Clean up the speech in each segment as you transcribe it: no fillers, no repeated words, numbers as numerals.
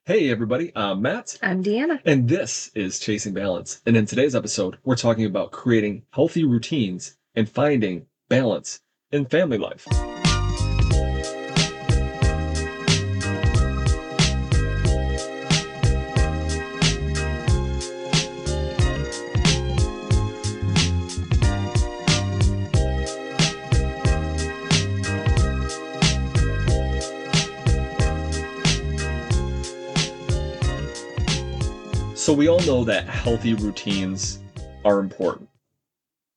Hey everybody, I'm Matt, I'm Deanna. and this is Chasing Balance. And in today's episode, we're talking about creating healthy routines and finding balance in family life. So we all know that healthy routines are important.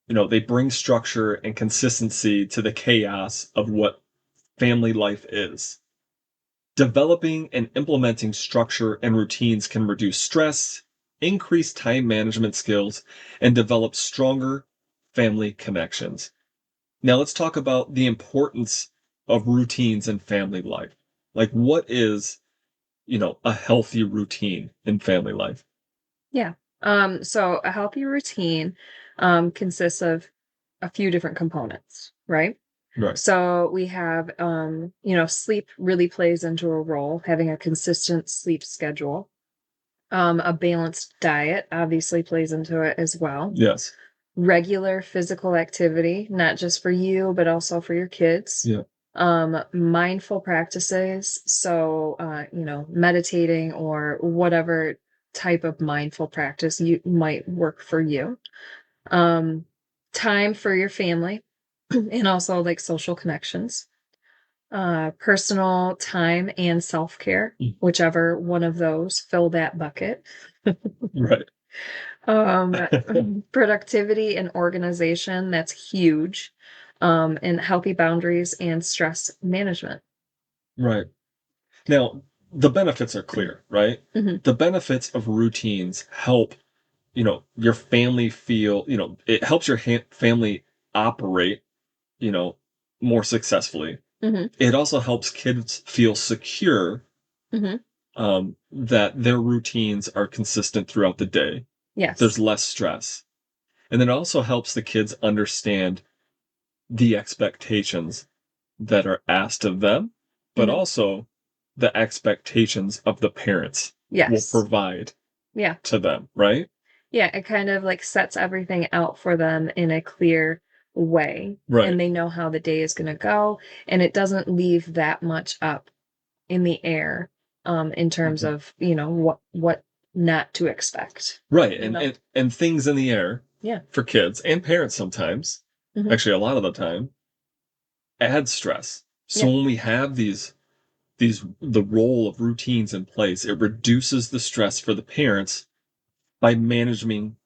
They bring structure and consistency to the chaos of what family life is. Developing and implementing structure and routines can reduce stress, increase time management skills, and develop stronger family connections. Now let's talk about the importance of routines in family life. Like what is, a healthy routine in family life? Yeah. So a healthy routine consists of a few different components, right? Right. So we have sleep really plays into a role, having a consistent sleep schedule. A balanced diet obviously plays into it as well. Yes. Regular physical activity, not just for you, but also for your kids. Yeah. Mindful practices, so meditating or whatever type of mindful practice you might work for you. um Time for your family and also like social connections, personal time and self-care, Mm. whichever one of those fill that bucket. Right. Productivity and organization, that's huge. And healthy boundaries and stress management. Right. Now, the benefits are clear, right? Mhm. The benefits of routines help, your family feel, it helps your family operate, you know, more successfully. Mhm. It also helps kids feel secure, Mhm. that their routines are consistent throughout the day. There's Yes. less stress. And then it also helps the kids understand the expectations that are asked of them, but Mhm. also the expectations of the parents will Yes. provide Yeah. to them, right? Yeah, it kind of, like, sets everything out for them in a clear way, Right. and they know how the day is gonna go, and it doesn't leave that much up in the air, in terms Mhm. of, what not to expect, Right. you And, know? and things in the air Yeah. for kids and parents sometimes, Mhm. actually a lot of the time, add stress. So Yeah. when we have these the role of routines in place, it reduces the stress for the parents by managing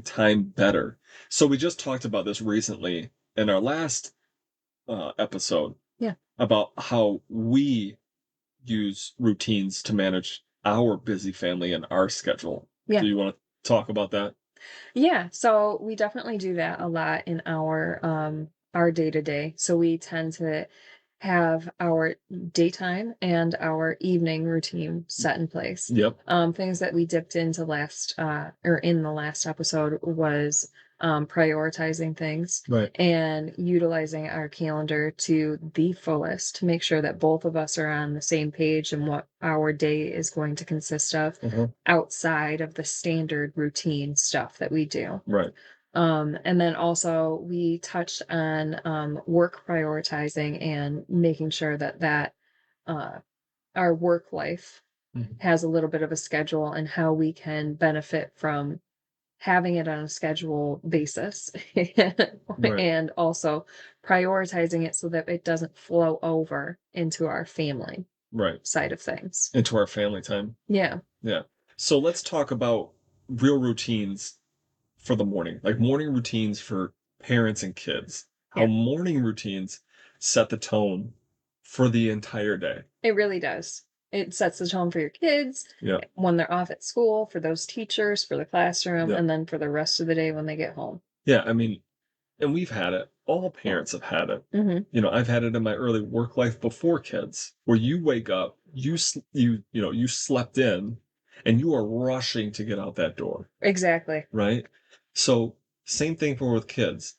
time better. So we just talked about this recently in our last episode Yeah. about how we use routines to manage our busy family and our schedule. Do Yeah. you want to talk about that? Yeah, so we definitely do that a lot in our day-to-day. So we tend to have our daytime and our evening routine set in place. Yep. Things that we dipped into or in the last episode was prioritizing things Right. and utilizing our calendar to the fullest to make sure that both of us are on the same page and what our day is going to consist of Uh-huh. outside of the standard routine stuff that we do. Right. And then also we touched on work prioritizing and making sure that uh, our work life Mhm. has a little bit of a schedule and how we can benefit from having it on a schedule basis Right. and also prioritizing it so that it doesn't flow over into our family Right. side of things. Into our family time. Yeah. Yeah. So let's talk about real routines for the morning, like morning routines for parents and kids. How Yeah. morning routines set the tone for the entire day. It really does. It sets the tone for your kids Yeah. when they're off at school, for those teachers, for the classroom, Yeah. and then for the rest of the day when they get home. Yeah. I mean, and we've had it. All Yeah. parents have had it. Mhm. I've had it in my early work life before kids, where you wake up, you slept in, and you are rushing to get out that door, Exactly. right? So same thing for with kids.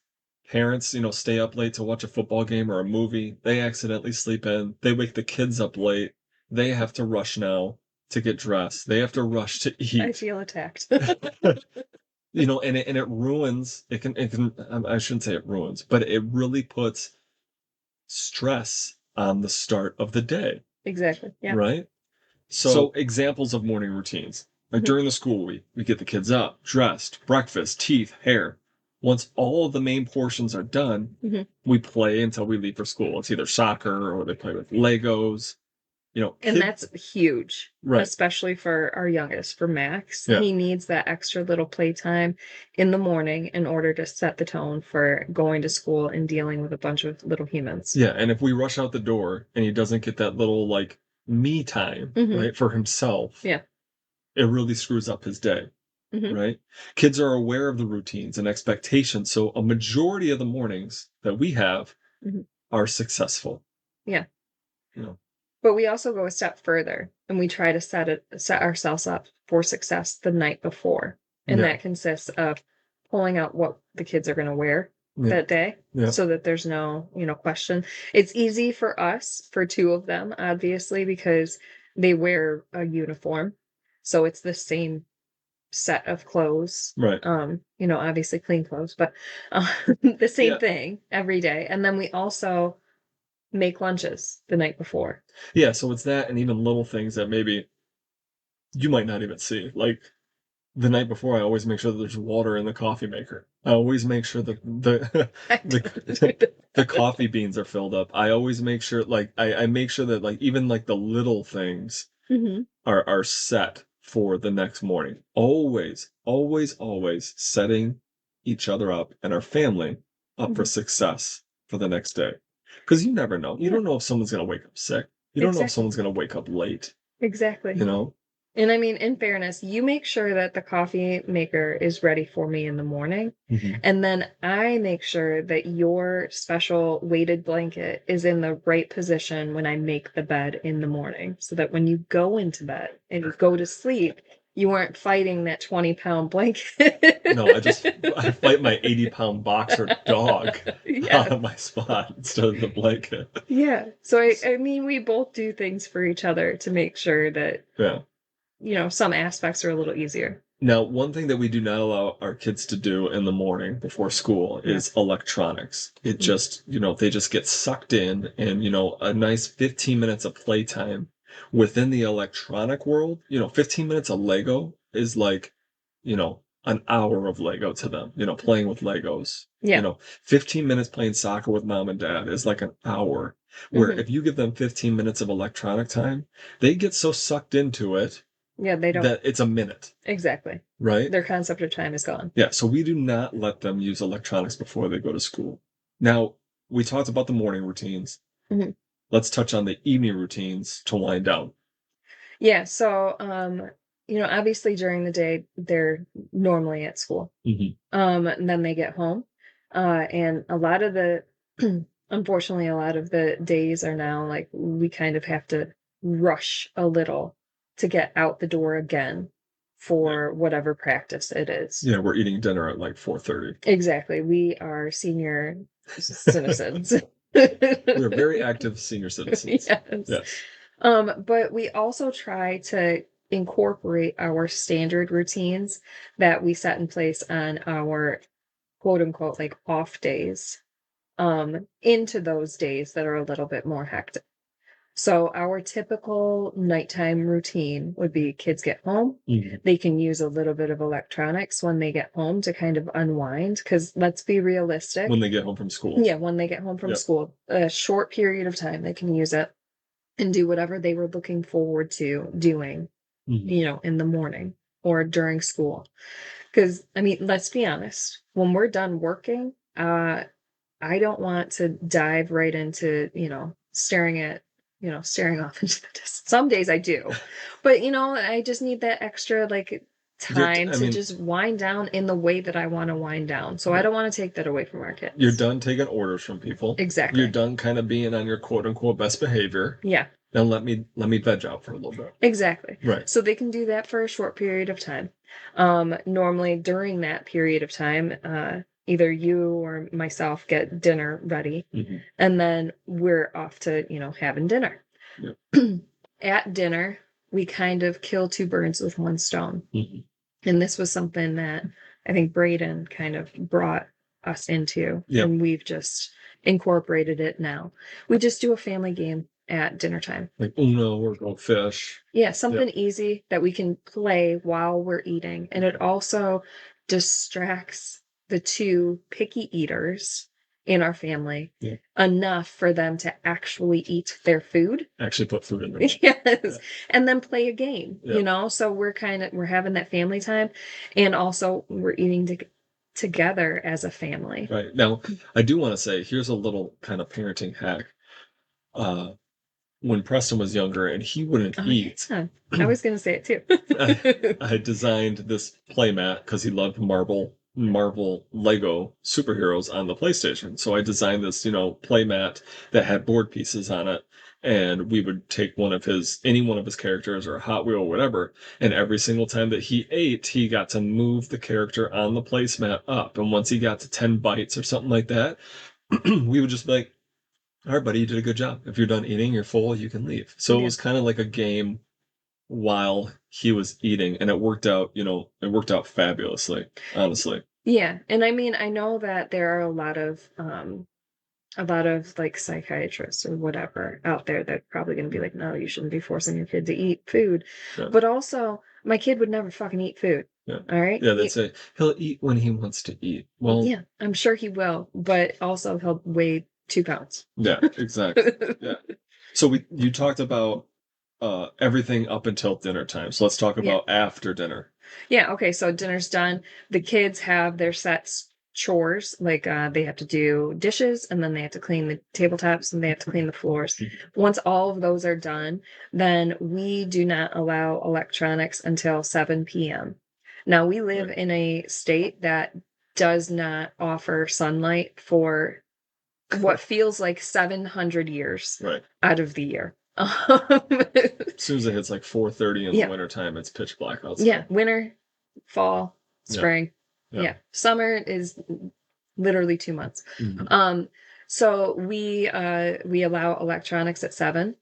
Parents, stay up late to watch a football game or a movie. They accidentally sleep in. They wake the kids up late. They have to rush now. to get dressed. They have to rush to I eat. feel attacked. And it ruins. It can. I shouldn't say it ruins, but it really puts stress on the start of the day, Exactly. Yeah. right? So examples of morning routines. Like Mhm. during the school week, we get the kids up, dressed, breakfast, teeth, hair. Once all of the main portions are done, Mhm. we play until we leave for school. It's either soccer or they play with Legos. And that's huge, Right. especially for our youngest, for Max. Yeah. He needs that extra little playtime in the morning in order to set the tone for going to school and dealing with a bunch of little humans. Yeah, and if we rush out the door and he doesn't get that little like me time, Mhm. right, for himself, Yeah. it really screws up his day, Mhm. right? Kids are aware of the routines and expectations, so a majority of the mornings that we have Mhm. are successful. Yeah. You know. But we also go a step further and we try to set ourselves up for success the night before. And Yeah. that consists of pulling out what the kids are going to wear Yeah. that day Yeah. so that there's no, question. It's easy for us, for two of them, obviously, because they wear a uniform. So it's the same set of clothes. Right. Obviously clean clothes, but the same Yeah. thing every day. And then we also make lunches the night before. Yeah, so it's that and even little things that maybe you might not even see. Like the night before, I always make sure that there's water in the coffee maker. I always make sure that I don't do the that. the coffee beans are filled up. I always make sure like I make sure that like even like the little things Mhm. are set for the next morning. Always, always, always setting each other up and our family up for Mhm. success for the next day. Because you never know. You Yeah, don't know if someone's gonna wake up sick. You don't know if exactly, someone's gonna wake up late, exactly. you know? And I mean, in fairness, you make sure that the coffee maker is ready for me in the morning, Mhm. and then I make sure that your special weighted blanket is in the right position when I make the bed in the morning, so that when you go into bed and you go to sleep, you aren't fighting that 20-pound blanket. No, I fight my 80-pound boxer dog out Yes. of my spot instead of the blanket. Yeah. So I mean, we both do things for each other to make sure that, Yeah. some aspects are a little easier. Now, one thing that we do not allow our kids to do in the morning before school Yeah. is electronics. It Mm. just, they just get sucked in and, a nice 15 minutes of playtime within the electronic world, 15 minutes of Lego is like, an hour of Lego to them, playing with Legos. Yeah. 15 minutes playing soccer with mom and dad is like an hour. Where Mhm. if you give them 15 minutes of electronic time, they get so sucked into it Yeah, they don't that it's a minute, exactly. right? Their concept of time is gone. Yeah, so we do not let them use electronics before they go to school. Now, we talked about the morning routines. Mhm. Let's touch on the evening routines to wind down. Yeah, so, obviously during the day, they're normally at school. Mhm. And then they get home, and a lot of the unfortunately, a lot of the days are now, like, we kind of have to rush a little to get out the door again Yeah. for whatever practice it is. Yeah, we're eating dinner at like 4:30. Exactly, we are senior citizens. We're very active senior citizens. Yes. Yes. But we also try to incorporate our standard routines that we set in place on our quote unquote like off days into those days that are a little bit more hectic. So our typical nighttime routine would be kids get home. Mhm. They can use a little bit of electronics when they get home to kind of unwind. Because let's be realistic. When they get home from school. Yeah, when they get home from Yep. school, a short period of time they can use it and do whatever they were looking forward to doing, Mhm. in the morning or during school. Because, I mean, let's be honest, when we're done working, I don't want to dive right into, staring off into the distance. Some days I do, but, I just need that extra, like, time I to mean, just wind down in the way that I want to wind down. So I don't want to take that away from our you're kids. done taking orders from people. You're Exactly. done kind of being on your quote unquote best behavior. Yeah. Now let me veg out for a little bit. Exactly. Right. So they can do that for a short period of time. Normally during that period of time, either you or myself get dinner ready, Mhm. and then we're off to, having dinner. Yep. At dinner, we kind of kill two birds with one stone. Mhm. And this was something that I think Braden kind of brought us into, Yep. and we've just incorporated it now. We just do a family game at dinner time. Like Uno or Go Fish. Yeah, Yep. something easy that we can play while we're eating. And it also distracts the two picky eaters in our family Yeah. enough for them to actually eat their food. Actually put food in there. Yes. Yeah. And then play a game, Yeah. you know? So we're having that family time, and also we're eating together as a family. Right. Now, I do want to say here's a little kind of parenting hack. When Preston was younger and he wouldn't Oh, eat, yeah. I was going to say it too. I designed this playmat because he loved Marvel Lego superheroes on the PlayStation. So I designed this, playmat that had board pieces on it. And we would take any one of his characters or a Hot Wheel or whatever. And every single time that he ate, he got to move the character on the placemat up. And once he got to 10 bites or something like that, we would just be like, all right, buddy, you did a good job. If you're done eating, you're full, you can leave. So it Yeah. was kind of like a game while he was eating, and it worked out fabulously, honestly. Yeah. And I mean, I know that there are a lot of like psychiatrists or whatever out there that probably going to be like, no, you shouldn't be forcing your kid to eat food. Yeah. But also, my kid would never fucking eat food. Yeah. All right. Yeah, they'd say he'll eat when he wants to eat. Well, Yeah, I'm sure he will, but also he'll weigh 2 pounds. yeah, exactly. Yeah. So you talked about everything up until dinner time. So let's talk Yeah. about after dinner. Yeah, okay, so dinner's done. The kids have their chores, like they have to do dishes, and then they have to clean the tabletops, and they have to clean the floors. Once all of those are done, then we do not allow electronics until 7 p.m. Now, we live Right. in a state that does not offer sunlight for what feels like 700 years Right. out of the year. As soon as it hits like 4:30 in Yeah. the wintertime, it's pitch black outside. Yeah, winter, fall, Yeah. spring. Yeah. Yeah. Summer is literally 2 months. Mhm. So we allow electronics at 7,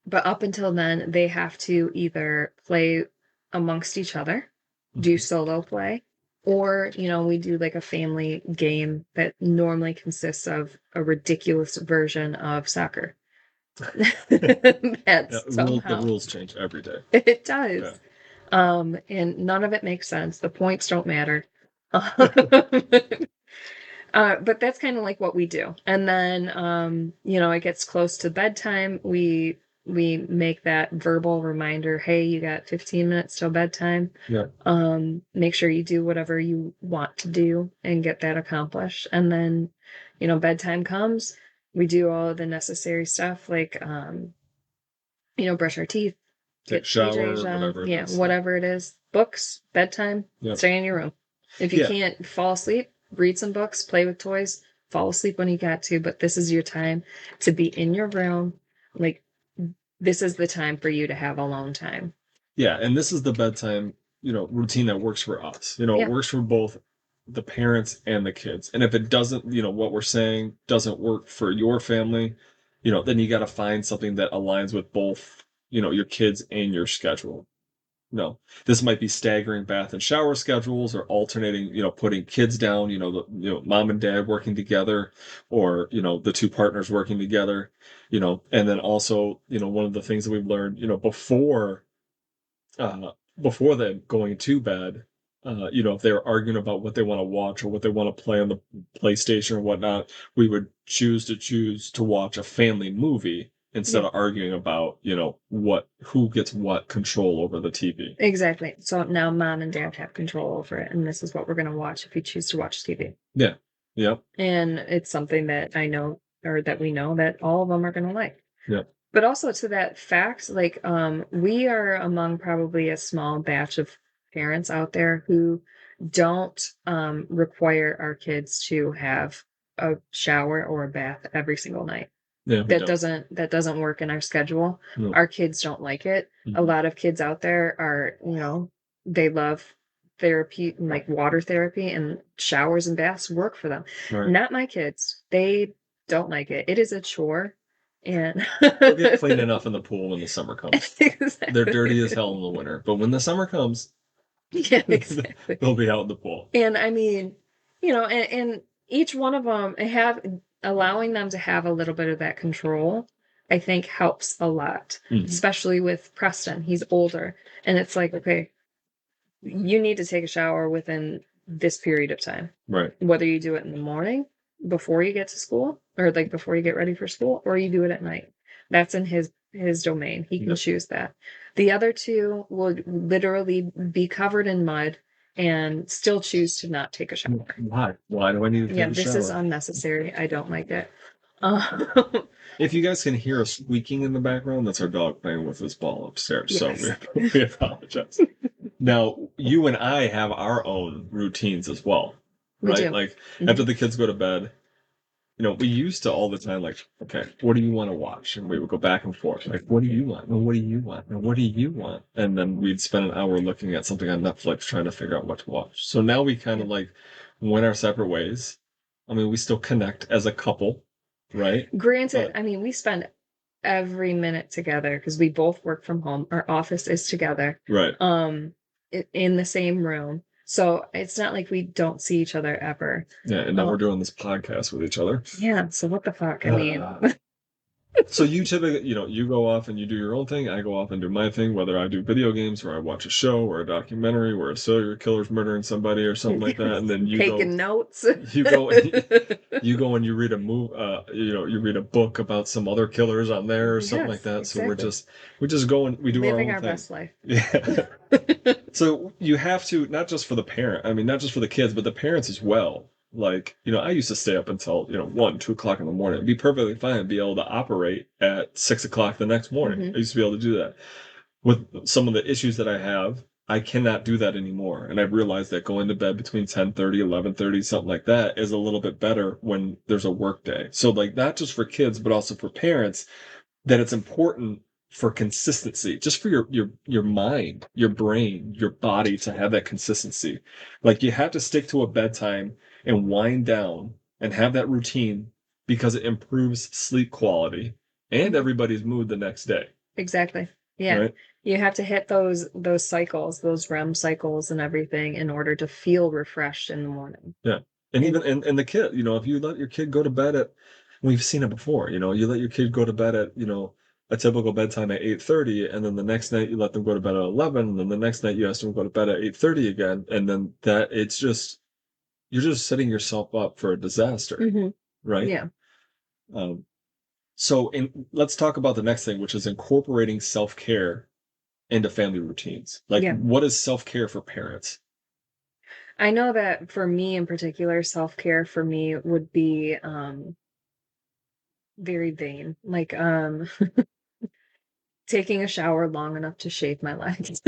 but up until then they have to either play amongst each other, do Mhm. solo play, or we do like a family game that normally consists of a ridiculous version of soccer. Yeah, That's the somehow rules change every day. it does. Yeah. And none of it makes sense. The points don't matter. But that's kind of like what we do. And then, it gets close to bedtime. We make that verbal reminder, hey, you got 15 minutes till bedtime. Yeah. Make sure you do whatever you want to do and get that accomplished. And then, bedtime comes, we do all of the necessary stuff like, brush our teeth, Take get a shower, PJs on, whatever it is. whatever it is. Books, bedtime, Yeah. stay in your room. If you Yeah. can't fall asleep, read some books, play with toys, fall asleep when you got to, but this is your time to be in your room. Like, this is the time for you to have alone time. Yeah, and this is the bedtime, routine that works for us. It Yeah. works for both the parents and the kids. And if it doesn't, what we're saying doesn't work for your family, then you got to find something that aligns with both, your kids and your schedule. No, this might be staggering bath and shower schedules or alternating, putting kids down, mom and dad working together or, the two partners working together, and then also, one of the things that we've learned, before them going to bed, if they were arguing about what they want to watch or what they want to play on the PlayStation or whatnot, we would choose to watch a family movie instead Yeah. of arguing about, who gets what control over the TV. Exactly. So now mom and dad have control over it, and this is what we're going to watch if you choose to watch TV. Yeah. Yep. And it's something that I know, or that we know, that all of them are going to like. Yeah. But also to that fact, like, we are among probably a small batch of parents out there who don't require our kids to have a shower or a bath every single night. Yeah. That doesn't work in our schedule. No. Our kids don't like it. Mhm. A lot of kids out there are, they love therapy, like water therapy, and showers and baths work for them. Right. Not my kids. They don't like it. It is a chore And They'll get clean enough in the pool when the summer comes. They're dirty as exactly. hell in the winter, but when the summer comes, Yeah, exactly. they'll be out in the pool. And I mean, and each one of them have allowing them to have a little bit of that control, I think helps a lot, especially with Preston. He's older, and it's like, okay, you need to take a shower within this period of time. Right. Whether you do it in the morning before you get to school or like before you get ready for school, or you do it at night. That's in his domain. He can Yep. choose that. The other two will literally be covered in mud and still choose to not take a shower. Why? Why do I need to Yeah, take a this shower? is unnecessary. I don't like it. If you guys can hear a squeaking in the background, that's our dog playing with his ball upstairs. Yes. So we apologize. Now, you and I have our own routines as well, right? We do. Like Mhm. after the kids go to bed, we used to all the time, like, okay, what do you want to watch? And we would go back and forth. Like, what do you want? And what do you want? And what do you want? And then we'd spend an hour looking at something on Netflix trying to figure out what to watch. So now we kind of like went our separate ways. I mean, we still connect as a couple, right? Granted, But I mean, we spend every minute together because we both work from home. Our office is together. right. In the same room. So it's not like we don't see each other ever. Yeah, and now we're doing this podcast with each other. Yeah, so what the fuck? I mean, So you typically, you go off and you do your own thing. I go off and do my thing, whether I do video games or I watch a show or a documentary where a serial killer's murdering somebody or something like that, and then you taking notes. you go, you go and you read you read a book about some other killers on there or something like Yes, that. So we're exactly. just going, we do Living our our own thing. best life. Yeah. So you have to, not just for the parent, I mean, not just for the kids, but the parents as well. Like, I used to stay up until, 1, 2 o'clock in the morning. It'd be perfectly fine and be able to operate at 6 o'clock the next morning. Mhm. I used to be able to do that. With some of the issues that I have, I cannot do that anymore. And I've realized that going to bed between 10:30, 11:30, something like that is a little bit better when there's a work day. So like not just for kids, but also for parents, that it's important for consistency, just for your mind, your brain, your body to have that consistency. Like you have to stick to a bedtime and wind down and have that routine because it improves sleep quality and Mhm. everybody's mood the next day. Exactly. Yeah. Right? You have to hit those cycles, those REM cycles and everything in order to feel refreshed in the morning. Yeah. And even and the kid, if you let your kid go to bed at, we've seen it before, you let your kid go to bed at, a typical bedtime at 8:30, and then the next night you let them go to bed at 11, and then the next night you ask them to go to bed at 8:30 again, and then you're just setting yourself up for a disaster, Mhm. right? Yeah. Um, so let's talk about the next thing, which is incorporating self-care into family routines. Like, Yeah. what is self-care for parents? I know that for me in particular, self-care for me would be very vain. Like taking a shower long enough to shave my legs.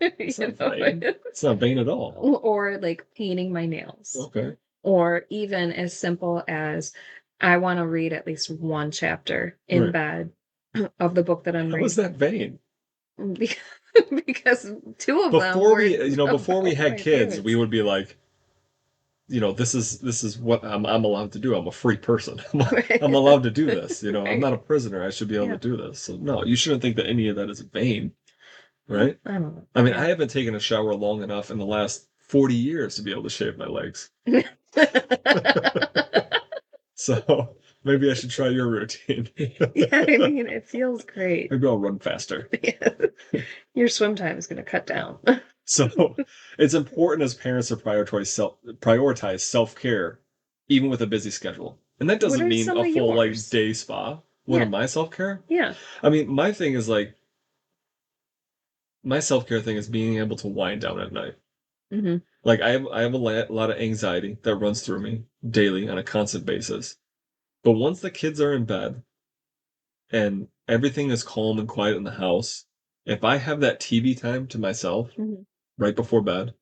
It's You not know? vain. It's not vain at all. Or like painting my nails. Okay. Or even as simple as I want to read at least one chapter in Right. bed of the book that I'm How is reading. that vain? Because, because two of them Before were we about had my kids, we parents. would be like, this is what I'm allowed to do. I'm a free person. I'm allowed to do this. I'm Right. not a prisoner. I should be able Yeah. to do this. So no, you shouldn't think that any of that is vain, right? I don't know. I mean, Yeah. I haven't taken a shower long enough in the last 40 years to be able to shave my legs. So maybe I should try your routine. Yeah, I mean, it feels great. Maybe I'll run faster. Yeah. Your swim time is going to cut down. So it's important as parents to prioritize self-care, even with a busy schedule. And that What doesn't are mean some a of full like yours? day spa. What Yeah. are my self-care? Yeah. I mean, my thing is like my self-care thing is being able to wind down at night. Hmm. Like I have a lot of anxiety that runs through me daily on a constant basis. But once the kids are in bed and everything is calm and quiet in the house, if I have that TV time to myself Hmm. right before bed,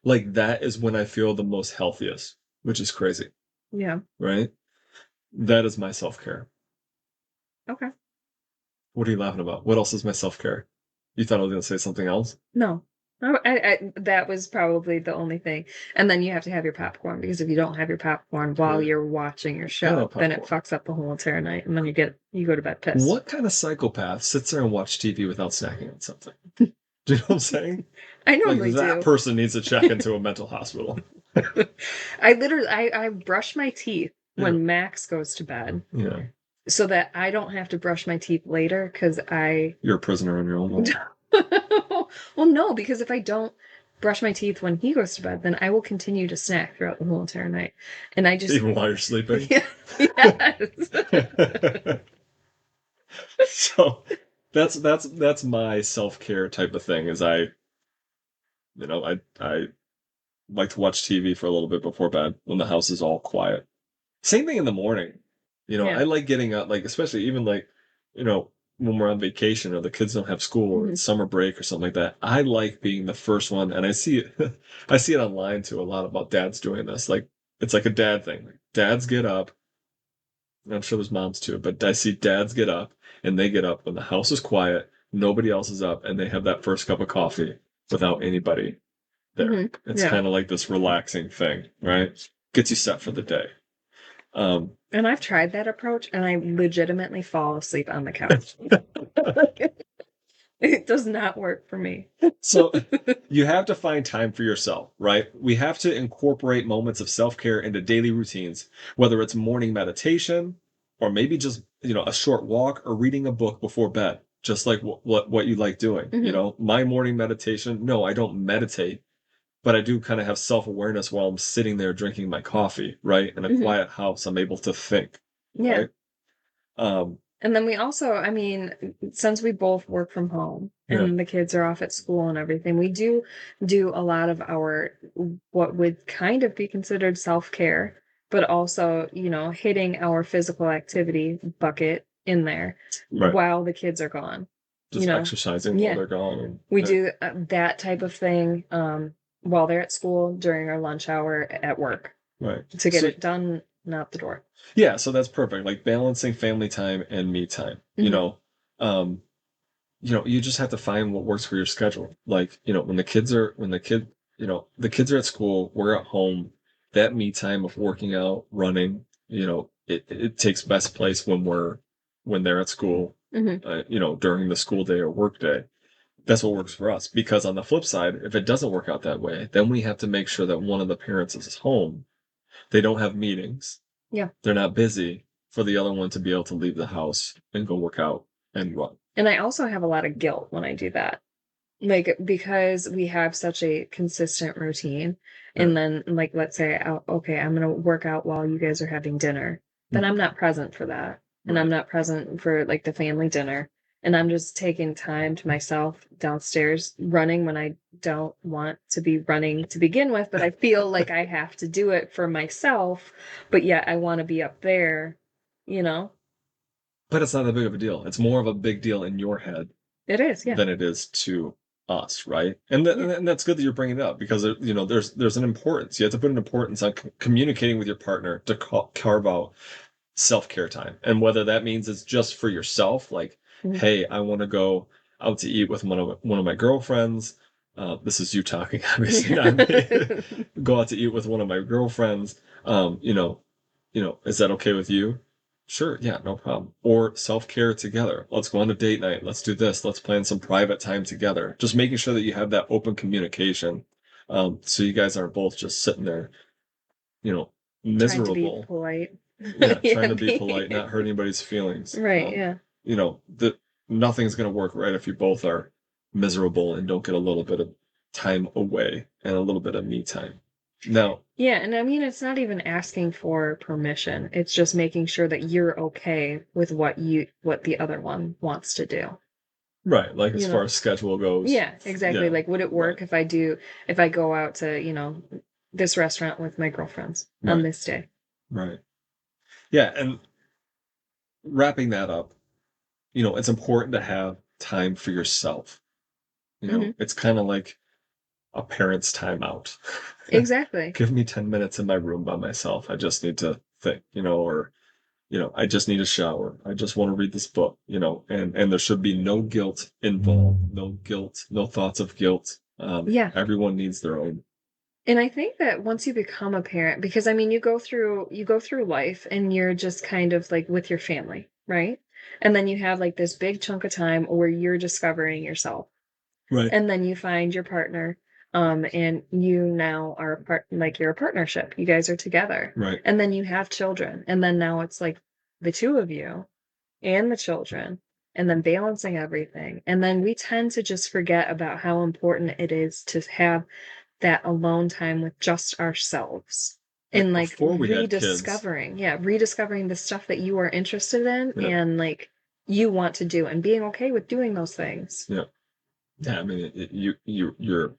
like that is when I feel the most healthiest, which is crazy, Yeah. right? That is my self-care. Okay. What are you laughing about? What else is my self-care? You thought I was going to say something else? No. Oh, that was probably the only thing. And then you have to have your popcorn because if you don't have your popcorn while Yeah. you're watching your Gotta have show, then it popcorn. fucks up the whole entire night, and then you go to bed pissed. What kind of psychopath sits there and watch TV without snacking on something? Do you know what I'm saying? I Like normally that do. person needs to check into a mental hospital. I brush my teeth Yeah. when Max goes to bed Yeah. so that I don't have to brush my teeth later because I You're a prisoner in your own home. well, no, because if I don't brush my teeth when he goes to bed, then I will continue to snack throughout the whole entire night. And I just Even while you're sleeping. yeah, yes. So that's my self-care type of thing is I like to watch TV for a little bit before bed when the house is all quiet. Same thing in the morning. Yeah. I like getting up, like, especially even like, you know, when we're on vacation or the kids don't have school or Mhm. it's summer break or something like that. I like being the first one, and I see it, I see it online too, a lot about dads doing this. Like, it's like a dad thing. Like, dads get up, and I'm sure there's moms too, but I see dads get up, and they get up when the house is quiet, nobody else is up, and they have that first cup of coffee without anybody there. Mhm. It's Yeah. kind of like this relaxing thing, right? Gets you set for the day. Um, And I've tried that approach and I legitimately fall asleep on the couch. It does not work for me. so you have to find time for yourself, right? We have to incorporate moments of self-care into daily routines, whether it's morning meditation or maybe just, a short walk or reading a book before bed, just like what you like doing. Mhm. My morning meditation, no, I don't meditate, but I do kind of have self-awareness while I'm sitting there drinking my coffee, right? In a Mhm. quiet house, I'm able to think, Yeah. right? Um, And then we also, I mean, since we both work from home yeah, and the kids are off at school and everything, we do a lot of our what would kind of be considered self-care, but also, hitting our physical activity bucket in there right. while the kids are gone. You Just know? exercising while Yeah. they're gone. We And, do that type of thing while they're at school during our lunch hour at work right. to get So it done and out the door. yeah, so that's perfect. Like balancing family time and me time. Hmm. Um, you just have to find what works for your schedule. Like, when the kids are at school, we're at home. That me time of working out, running, it takes best place when they're at school, Hmm. during the school day or work day. That's what works for us. Because on the flip side, if it doesn't work out that way, then we have to make sure that one of the parents is home. They don't have meetings, Yeah. they're not busy for the other one to be able to leave the house and go work out and run. And I also have a lot of guilt when I do that. Like, because we have such a consistent routine, Yeah. and then, like, let's say, oh, okay, I'm gonna work out while you guys are having dinner, then I'm Mhm. not present for that, and I'm Right. not present for, like, the family dinner, and I'm just taking time to myself downstairs running when I don't want to be running to begin with, but I feel like I have to do it for myself, but yet I wanna be up there, you know? But it's not that big of a deal. It's more of a big deal in your head It is, yeah. than it is to us, right? And that's good that you're bringing it up because there's an importance. You have to put an importance on communicating with your partner to carve out self-care time. And whether that means it's just for yourself, like, Yeah. hey, I want to go out to eat with one of my girlfriends. This is you talking, obviously, not me. Mhm. Go out to eat with one of my girlfriends. Is that okay with you? Sure, yeah, no problem. Or self-care together. Let's go on a date night. Let's do this. Let's plan some private time together. Just making sure that you have that open communication. So you guys aren't both just sitting there, you know, Trying to be miserable. polite. Yeah, trying Yeah, to be polite, not hurt anybody's feelings. right, yeah. That nothing's gonna work right if you both are miserable and don't get a little bit of time away and a little bit of me time. Now, Yeah, and I mean, it's not even asking for permission. It's just making sure that you're okay with what the other one wants to do, right, like as you far know? as schedule goes, Yeah, exactly. yeah, Like, would it right, work if I go out to, this restaurant with my girlfriends on right, this day? right. Yeah, and wrapping that up, it's important to have time for yourself. Hmm. It's kind of like a parent's timeout. Exactly. Give me 10 minutes in my room by myself. I just need to think, or I just need a shower. I just want to read this book, and there should be no guilt involved, no guilt, no thoughts of guilt. Yeah. Everyone needs their own. And I think that once you become a parent, because I mean, you go through life and you're just kind of like with your family, right? And then you have like this big chunk of time where you're discovering yourself. Right. And then you find your partner, and you now are a part like you're a partnership. You guys are together. Right. And then you have children. And then now it's like the two of you and the children, and then balancing everything. And then we tend to just forget about how important it is to have that alone time with just ourselves Like and like before we had kids. rediscovering the stuff that you are interested in Yeah. and like you want to do and being okay with doing those things. Yeah. Yeah. I mean, you're,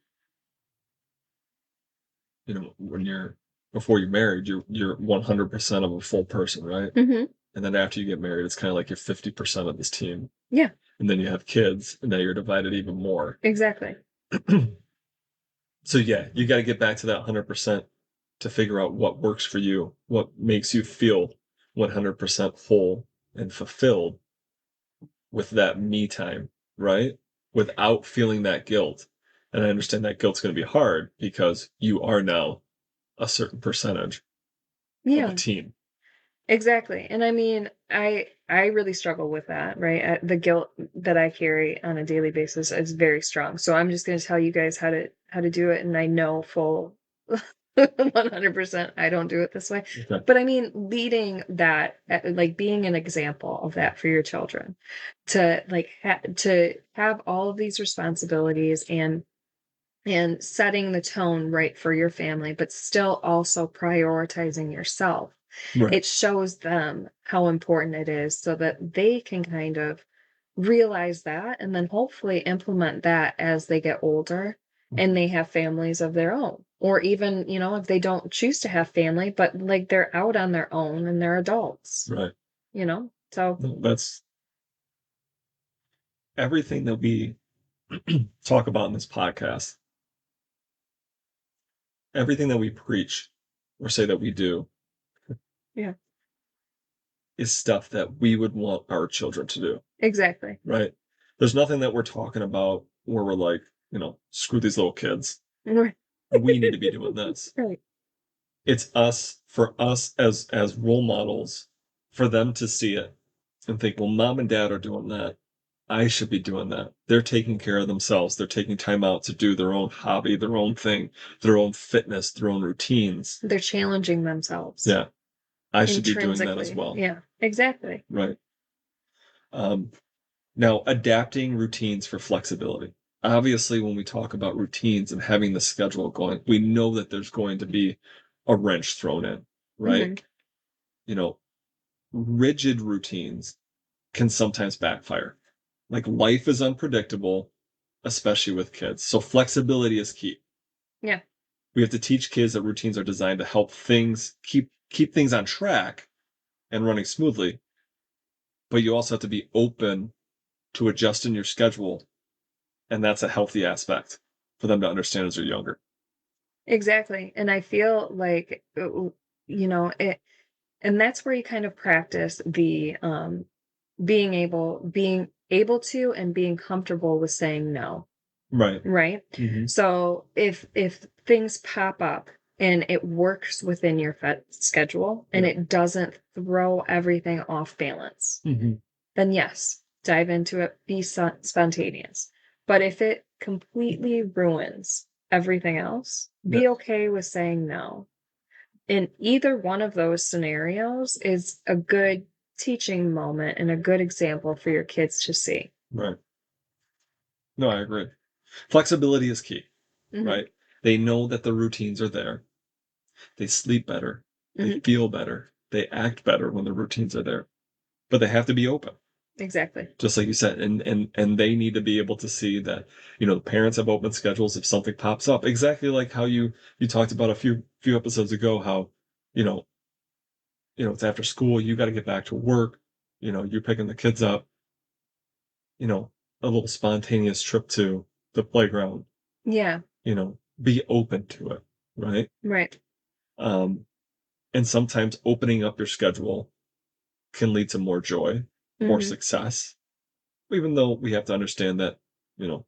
when you're before you're married, you're 100% of a full person, right? Hmm. And then after you get married, it's kind of like you're 50% of this team. Yeah, And then you have kids, and now you're divided even more. exactly. So yeah, you got to get back to that 100% to figure out what works for you, what makes you feel 100% whole and fulfilled with that me time, right? Without feeling that guilt. And I understand that guilt's going to be hard because you are now a certain percentage of a Yeah. team. Exactly. And I mean, I really struggle with that, right? The guilt that I carry on a daily basis is very strong. So I'm just going to tell you guys how to do it, and I know full 100% I don't do it this way. Okay. But I mean, leading that like being an example of that for your children to like to have all of these responsibilities and setting the tone right for your family, but still also prioritizing yourself. Right. It shows them how important it is so that they can kind of realize that and then hopefully implement that as they get older and they have families of their own. Or even, if they don't choose to have family, but like they're out on their own and they're adults, Right. So, No, that's everything that we talk about in this podcast, everything that we preach or say that we do yeah, is stuff that we would want our children to do, exactly. right? There's nothing that we're talking about where we're like, screw these little kids. Right. We need to be doing this. Right. It's us for us as role models for them to see it and think, well, mom and dad are doing that. I should be doing that. They're taking care of themselves. They're taking time out to do their own hobby, their own thing, their own fitness, their own routines. They're challenging themselves Yeah, I should be doing that as intrinsically. well. Yeah, exactly. Right. Um, Now, adapting routines for flexibility. Obviously, when we talk about routines and having the schedule going, we know that there's going to be a wrench thrown in, right? Hmm. You know, rigid routines can sometimes backfire. Like life is unpredictable, especially with kids. So flexibility is key. Yeah, We have to teach kids that routines are designed to help things keep things on track and running smoothly, but you also have to be open to adjusting your schedule, and that's a healthy aspect for them to understand as they're younger. exactly. And I feel like, it, and that's where you kind of practice the being able to and being comfortable with saying no. Right. Right. Mm-hmm. So if things pop up and it works within your schedule and Yeah. it doesn't throw everything off balance, Mm-hmm. then yes, dive into it, be spontaneous. But if it completely ruins everything else, Yeah. be okay with saying no. In either one of those scenarios is a good teaching moment and a good example for your kids to see. Right. No, I agree. Flexibility is key, Hmm. right? They know that the routines are there. They sleep better. They Hmm. feel better. They act better when the routines are there. But they have to be open, Exactly. just like you said, and they need to be able to see that the parents have open schedules if something pops up. Exactly like how you talked about a few episodes ago, how you know it's after school, you got to get back to work. You're picking the kids up. A little spontaneous trip to the playground. Yeah. Be open to it, right? Right. Um, and sometimes opening up your schedule can lead to more joy, more Hmm. success, even though we have to understand that, you know,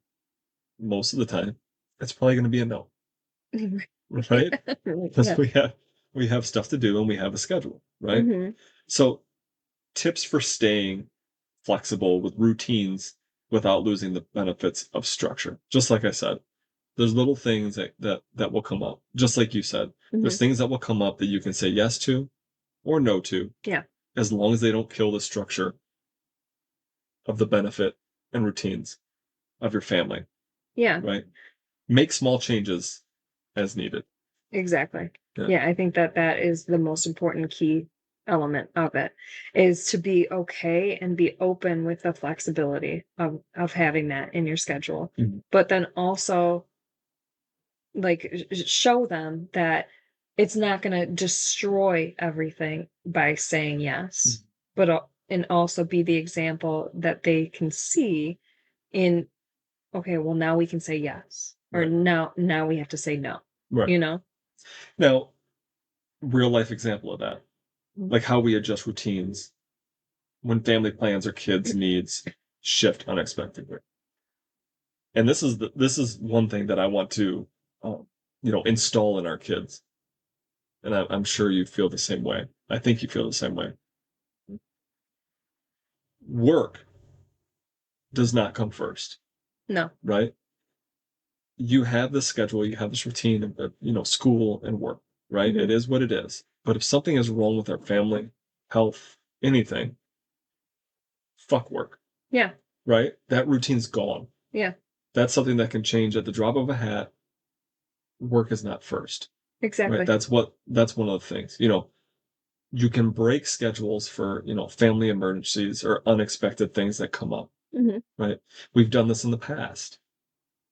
most of the time. it's probably going to be a no, right? Because Yeah. we have stuff to do and we have a schedule, right? Mhm. So tips for staying flexible with routines without losing the benefits of structure. Just like I said, there's little things that will come up. Just like you said, there's Mhm. things that will come up that you can say yes to or no to, Yeah. as long as they don't kill the structure of the benefit and routines of your family, Yeah. right? Make small changes as needed. Exactly. Yeah. Yeah, I think that that is the most important key element of it, is to be okay and be open with the flexibility of having that in your schedule. Mhm. But then also like show them that it's not going to destroy everything by saying yes, Mhm. but and also be the example that they can see in, okay, well now we can say yes, or Right. now we have to say no, Right. you know? Now, real life example of that, Mhm. like how we adjust routines when family plans or kids' needs shift unexpectedly. And this is one thing that I want to, um, install in our kids. And I'm sure you feel the same way. I think you feel the same way. Work does not come first, No. right? You have this schedule, you have this routine of, school and work, right? It Mhm. is what it is. But if something is wrong with our family, health, anything, fuck work, Yeah. right? That routine's gone. Yeah. That's something that can change at the drop of a hat. Work is not first, right? Exactly. That's one of the things. You can break schedules for, family emergencies or unexpected things that come up, Mhm. right? We've done this in the past.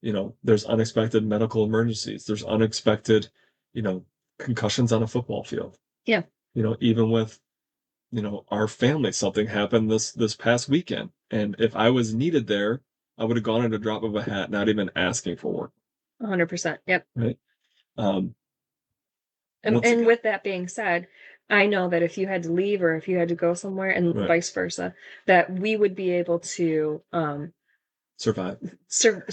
There's unexpected medical emergencies. There's unexpected, you know, concussions on a football field. Yeah. Even with, our family, something happened this past weekend. And if I was needed there, I would have gone at a drop of a hat, not even asking for work, 100%. Yep. right? Um, And once again, with that being said, I know that if you had to leave or if you had to go somewhere and right, vice versa, that we would be able to survive. sur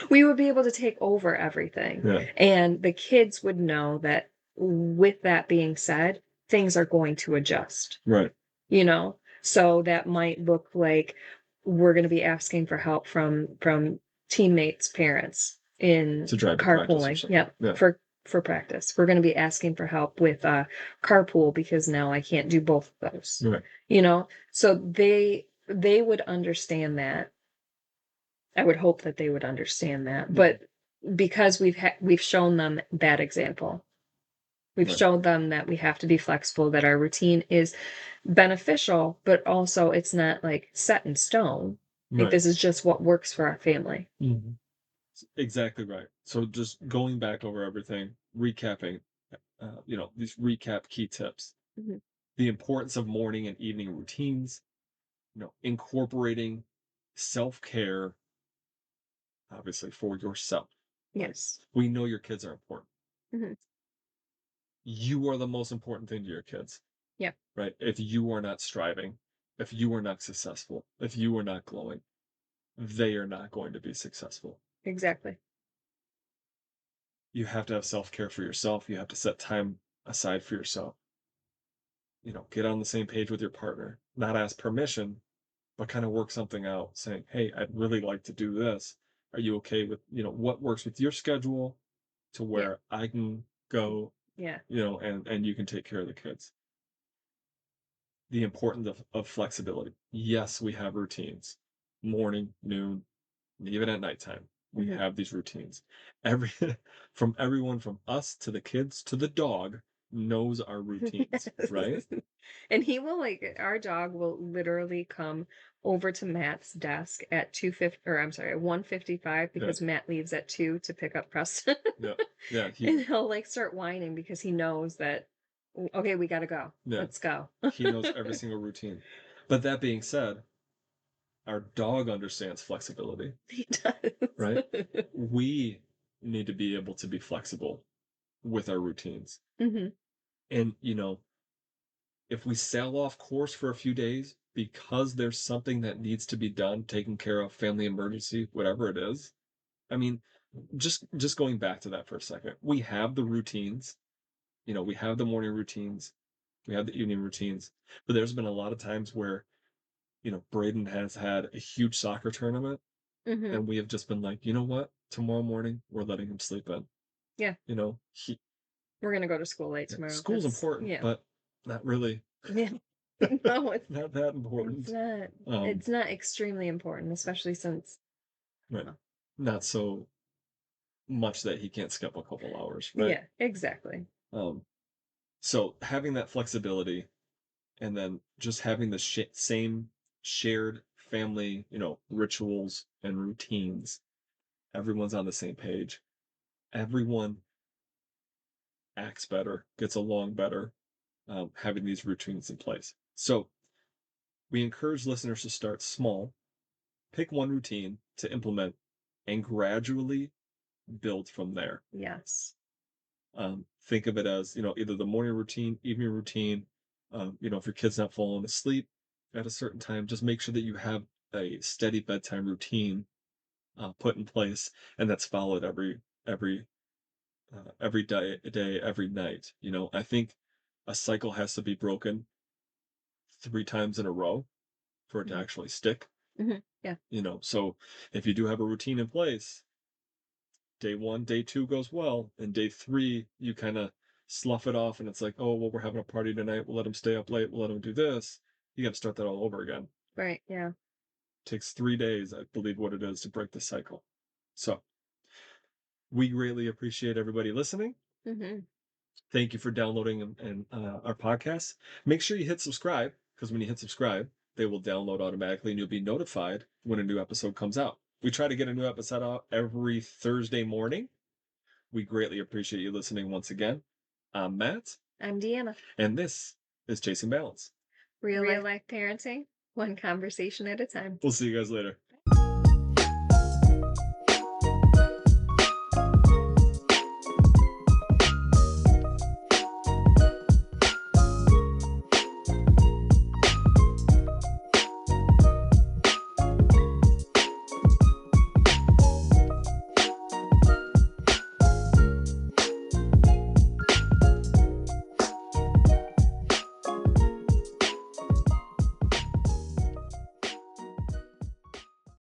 we would be able to take over everything. Yeah, And the kids would know that with that being said, things are going to adjust, right. you know? So that might look like we're going to be asking for help from teammates' parents in To drive to practice or carpooling. something. Yep, Yeah, for practice. We're going to be asking for help with carpool because now I can't do both of those. right. You know? So they would understand that. I would hope that they would understand that. Mhm. But because we've shown them that example. We've Right, showed them that we have to be flexible, that our routine is beneficial, but also it's not like set in stone. Like right. this is just what works for our family. Mhm. Exactly right. So just going back over everything, recapping, these recap key tips. Mhm. The importance of morning and evening routines, incorporating self-care, obviously for yourself, right? Yes. We know your kids are important. Mhm. You are the most important thing to your kids, Yep. right? If you are not striving, if you are not successful, if you are not glowing, they are not going to be successful. Exactly. You have to have self-care for yourself. You have to set time aside for yourself. Get on the same page with your partner, not ask permission, but kind of work something out saying, hey, I'd really like to do this. Are you okay with, what works with your schedule to Yeah. where I can go, Yeah. and you can take care of the kids. The importance of flexibility. Yes, we have routines, morning, noon, and even at nighttime. We Mhm. have these routines. Every from everyone from us to the kids to the dog knows our routines, right? Yes. And he will our dog will literally come over to Matt's desk at 2:50, or I'm sorry, at 1:55 Yeah, because Matt leaves at 2 to pick up Preston. yeah, yeah. He And he'll start whining because he knows that, Okay, we gotta go. yeah, Let's go." he knows every single routine. But that being said, our dog understands flexibility, He does. right? We need to be able to be flexible with our routines. Mhm. And, if we sail off course for a few days because there's something that needs to be done, taken care of, family emergency, whatever it is, I mean, just going back to that for a second, we have the routines. We have the morning routines, we have the evening routines, but there's been a lot of times where Braden has had a huge soccer tournament, Mhm. and we have just been like, you know what? Tomorrow morning, we're letting him sleep in. Yeah. He We're gonna go to school late Yeah, tomorrow. school's That's important, yeah. but not really. Yeah. No, Not that it's important. not Um, it's not extremely important, especially since right. well, Not so much that he can't skip a couple hours, right? yeah, exactly. Um, so having that flexibility and then just having the same shared family, rituals and routines. Everyone's on the same page. Everyone acts better, gets along better, having these routines in place. So we encourage listeners to start small, pick one routine to implement, and gradually build from there. Yes. Think of it as, either the morning routine, evening routine. If your kid's not falling asleep at a certain time, just make sure that you have a steady bedtime routine put in place, and that's followed every day, every night. I think a cycle has to be broken 3 times in a row for it to Mhm. actually stick. Mhm. Yeah. So if you do have a routine in place, day one, day two goes well, and day three you kind of slough it off, and it's like, oh well, we're having a party tonight. We'll let them stay up late. We'll let them do this. You got to start that all over again. Right. Yeah. Takes 3 days, I believe, what it is to break the cycle. So we greatly appreciate everybody listening. Mhm. Thank you for downloading our podcast. Make sure you hit subscribe, because when you hit subscribe, they will download automatically and you'll be notified when a new episode comes out. We try to get a new episode out every Thursday morning. We greatly appreciate you listening once again. I'm Matt, I'm Deanna. and this is Chasing Balance. Real life parenting, one conversation at a time. We'll see you guys later.